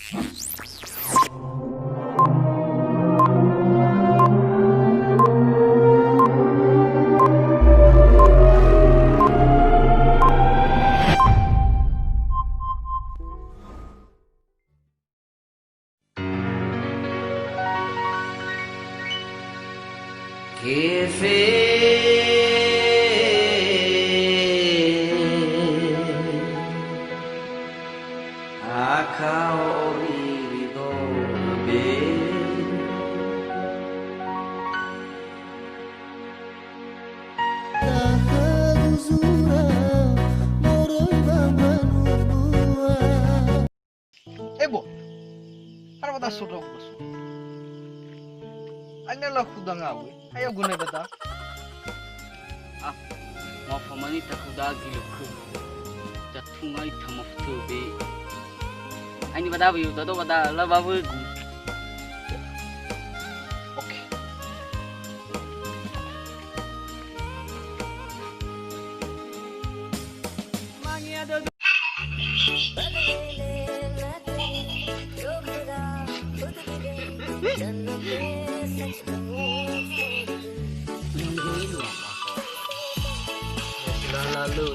Que fe akao irido be Ebo, ano ba ta sudo ko so? Anya la khuda ngawe, ayo gune beta. Ma famani ta khuda gilku. Ta thungai thamaftu be. Ani bada bu to bada la babu gu. Oke. Lalu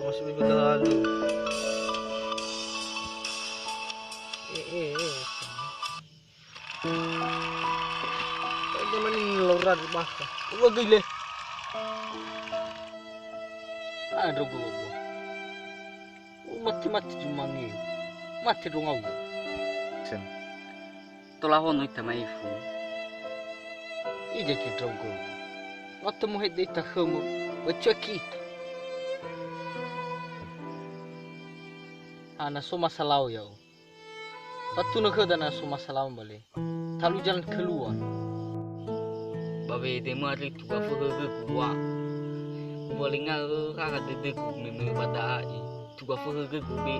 Masih bisa terlalu. Naman lorad baka. Wag gile. ada gua. Mati jumangi. Mati dongau. Sen. Tolah hono itamai fu. Ije ki drongo. Mata mo hede ta khomo. Bachakito. Ana soma salau ya. Patu na khoda na soma salau bale. Talu jalan keluar. Babe de mari tu ba fu ge gua. Bolinga ka de de ku me pada ai. Tu ba fu ge be.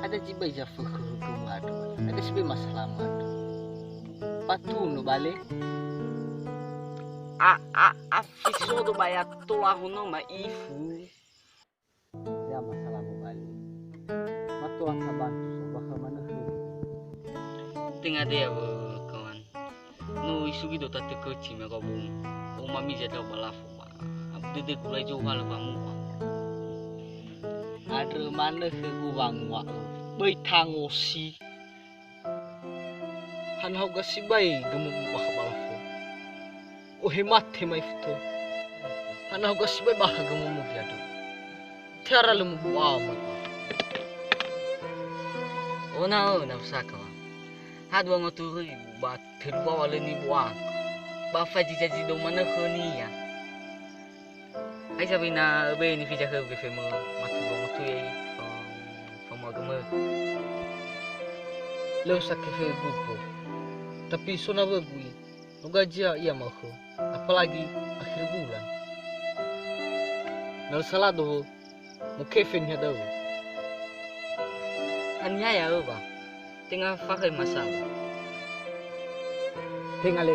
Ada jiba ja fu ge madu. Ada sebe masalah madu. Patu no bale. Afiso do baya tola hono ma ifu. Ya masalah mo bale. Matuang sa bantu so baka manahu. Tinga dia kawan. No isugi do tate kochi me ko bum. O mami jada balafo ba. Abde de kulai jo hal ba mu. Ada mana ke guwang wa. Bai tangosi. Han hau ga si bai gemu baka balafo. O hemat he mai fito. Han hau ga si bai baka gemu mu biado. Tiara lemu buwa mo. Ona usaka wa. Hadwa ngoturi ba terwa wale ni buang. Ba faji jaji do mana khoni ya. Ai sabi na be ni fija ke femo matu do matu ye famo agama. Lo sakke fe grupo. Tapi sona bagui. Nugajia iya mau. Apalagi akhir bulan. Nal salado mo kefen hadaw. Hanya ya ba. Tinggal pakai masalah. Tinggal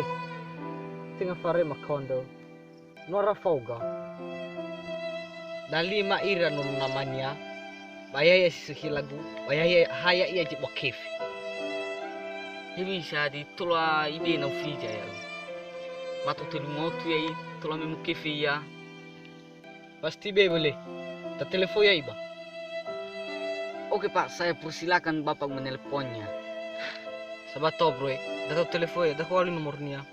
fare makondo. Nora foga. Dali maira non namanya. Bayaya sisi lagu. Bayaya haya iya jib wakif. Hibi shadi tula ibe na fija ya. Matu tulu motu ya tula me mukifi ya. Pasti be boleh. Ta telepon ya iba. Oke Pak, saya persilakan Bapak menelponnya. Sabato bro, dah telepon ya, dah kuali nomornya.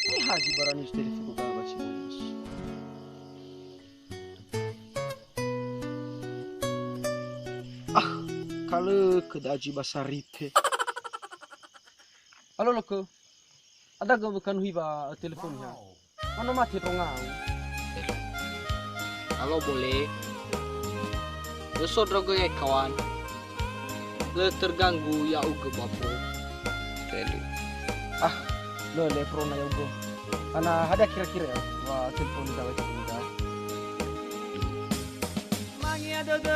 Ini haji barang itu telepon ko ba si Bos. Kalau kedaji basarite. Halo loko. Ada gak bukan hiba teleponnya? Mana mati rongau? Halo boleh. Saudara gue kawan. Le terganggu ya uga bapo. Jadi. Lo le pro na yogo. Ana ada kira-kira ya wa telepon dawa juga.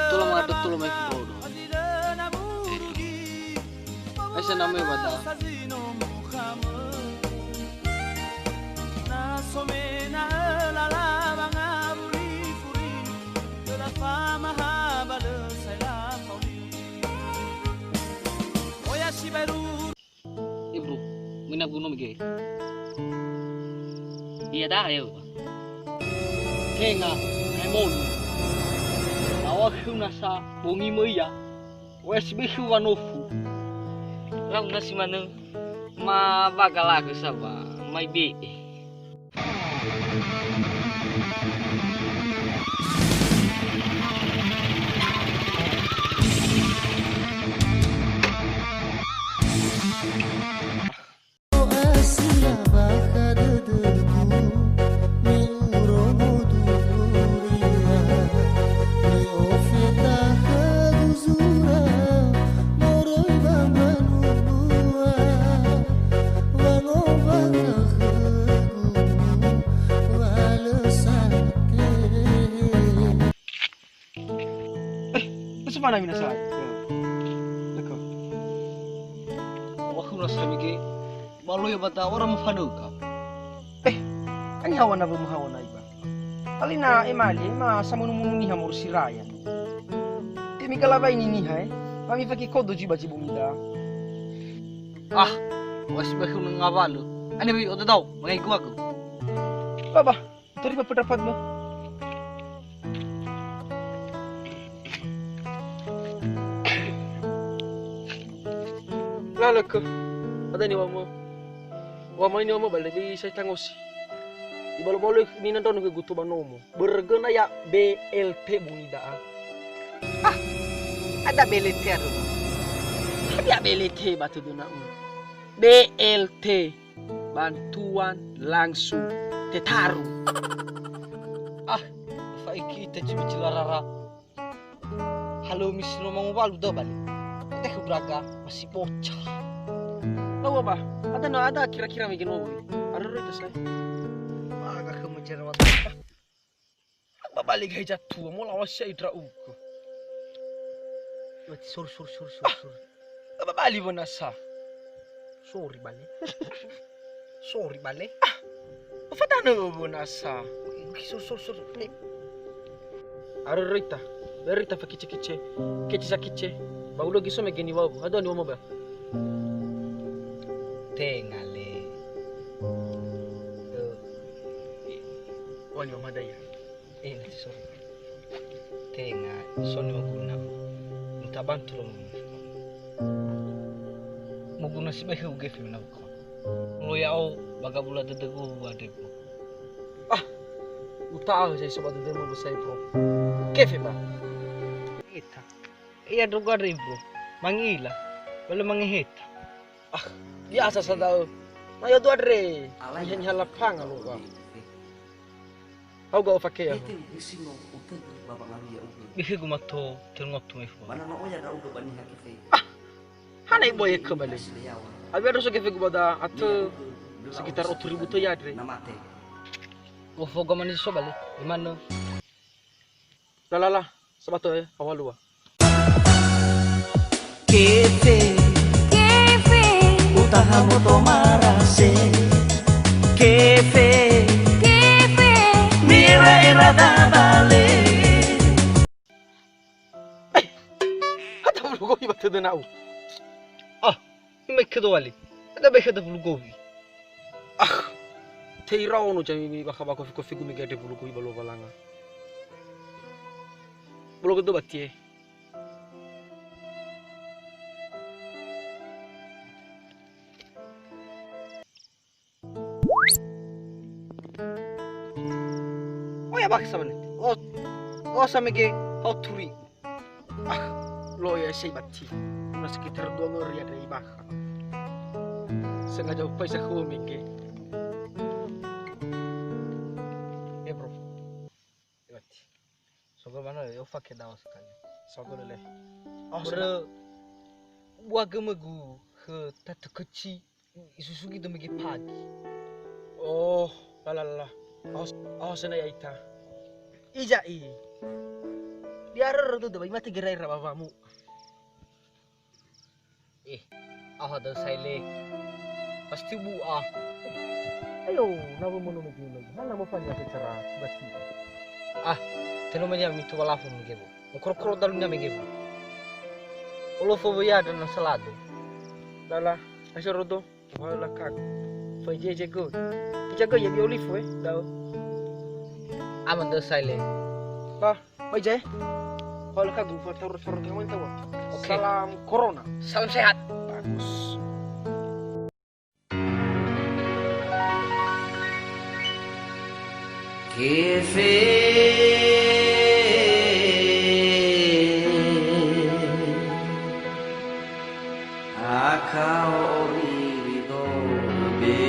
Tolong ada tolong mai bro. Asa namanya bata. Bro, mina gunung ge. Iya dah ayo. Kenga, emon. Awak nasa bongi moya. Wes bihu wanofu. Lang nasi mana? Ma bagalago saba, may bi. Mana mina sa? Loko. Awak nasa mige. Balu ya bata orang mafano ka. Ang hawan na bumahawan na iba. Alina emali ma sa munu ni hamur siraya. Temi kalabay ni nihay. Kami faki kodo jiba jibumida. Wes bihu ngabalo. Ani bi odo daw, magay ko ako. Baba, tori pa pendapat mo. Lalo ko. Ada ni wamo. Wamo ini wamo balik di saya tangosi. Di balo-balo ni nandon ke gutu manomo. Bergena ya BLT bunida. Ada BLT ado. Ada BLT batu duna. BLT bantuan langsung tetaru. Faiki te cilarara. Halo misno mangubalu do balik. Teh braga masih bocah. Lawa ba? Ada kira-kira bikin mobil. Ada itu saya. Maga kemejar waktu. Apa balik aja jatuh mau lawas saya idra ugo. Wati sur. Apa balik bonasa? Sorry balik. Apa tano bonasa? Sur. Ada rita. Berita fakice. Kice. Baulo giso me geni wabu. Ada ni mobil. Tengale. Wani mama daya. Nanti sorry. Tenga, soni maguna. Minta bantu lo. Maguna si behu gefe na ko. Lo yao bagabula dedegu adego. Utao sai sobat demo besai pro. Kefe ba? Eta. Iya droga bro. Mangila. Wala mangihita. Biasa sa daw. Mayo do adre. Yan halapang alo ba. Au ga ofake ya. Bihi gumato tengok tu mefo. Mana no oya da uga bani hakife. Hanai boy ke bale. Abi ada so kefe gubada atau sekitar 8.000 to ya adre. Namate. Go fogo mani so bale. Imano. Lalala, sabato awalu. Kefe utaha moto marase Kefe mira irada bale Ada bulu gobi batu denau. Imai kedwali. Ada behe da bulu gobi. Teirao no jami baka ko figu mi gade bulu gobi balo balanga. Bulu godo batie. Ya baksa manet. Samege hoturi. Lo ya sei batti. Una sekitar 2 ore ya dari baka. sengaja upay sa kuming ke. Ya bro. Lihat. Sogol mana ya ufak ke daw sekali. Sogol le. Oh, bro. Waga magu ke tatu kecil isusugi demi pagi. Oh, lalala. Oh, sana ya ita. Ijai. Diarar tu dah mati gerai rabamu. Ada saile. Pasti buah. Ayo, nama mau lagi. Mana mau panjang secara basi. Tenomanya mitu walafu mgebu. Mukro dalunya mgebu. Olo fobo ya dan salado. Lala, asoro do. Wala kag. Foi jeje go. Jaga ya bi olive daw. Aman do saile. Bah, oi je. Wala kag buat terus kamu tahu. Salam corona. Salam sehat. Bagus. Kefe akao orido be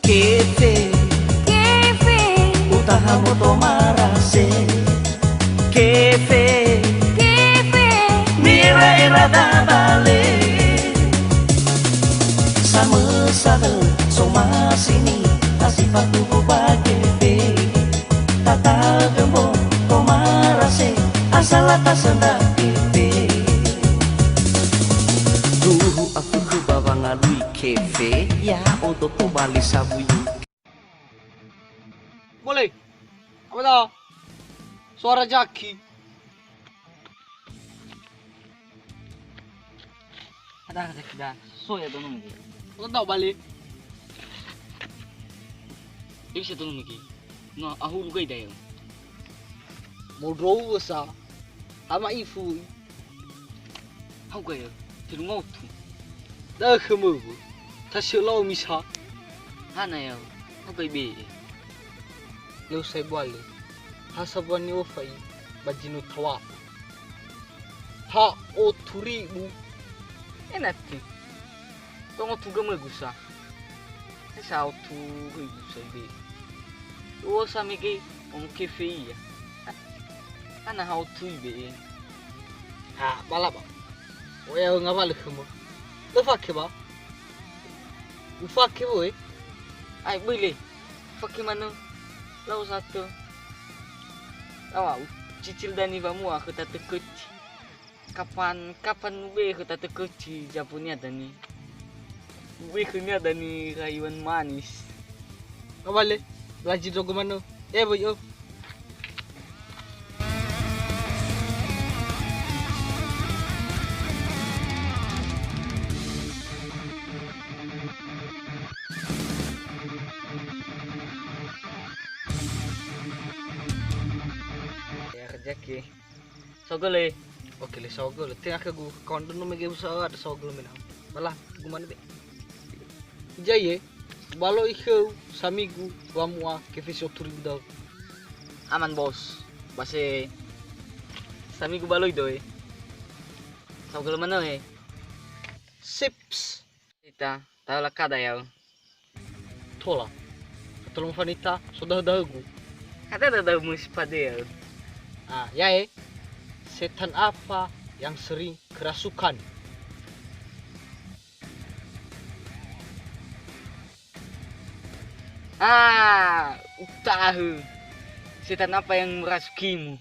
Kefe utaha moto marase Kefe mira era da bale sama-sama soma sini asifat tubuh Kefe tata gembo komarase asal atas sendak Kefe duhu aku ke bawah ngalui Kefe ya untuk kembali sabuyu. Boleh. Apa dah? Suara jaki. Ada jaki dah. So ya dono mungkin. Kau tahu balik. Bisa dono mungkin. No, aku lugai dah. Mau sa. Ama ifu. Aku gaya. Terungau tu. Dah kamu. Tasyalau misha. Hana ya. Aku gaya. Leu sai bwale. Hasabani ofai bajinu tawa. Ha o turibu. Enak tu. Tunggu tu gambar gusa. Saya tu gusa be. O sami ke Kefe ya. Ana hau tu be. Balaba. Oya ngabal kamu. Ufak ba? Ufak boy. Ay boleh. Fakir mana? Lau satu. Awak cicil dani bamu aku tak terkeci. Kapan ube aku tak terkeci japunya dani. Ube kunya dani rayuan manis. Ngabal lagi jogo mana? Boy yo. Jaki. Sogole. Oke le sogol. Tengah ke gu kondon no mege usaha ada sogol mina. Malah gumana be. Jaye. Balo ikau samigu wamua Kefe soturi daw. Aman bos. Base samigu baloy doy. Sogol mana Sips. Kita tahu lah kada ya. Tola. Tolong vanita sudah dagu. Kata ada muspada ya. Setan apa yang sering kerasukan? Tahu. Setan apa yang merasukimu?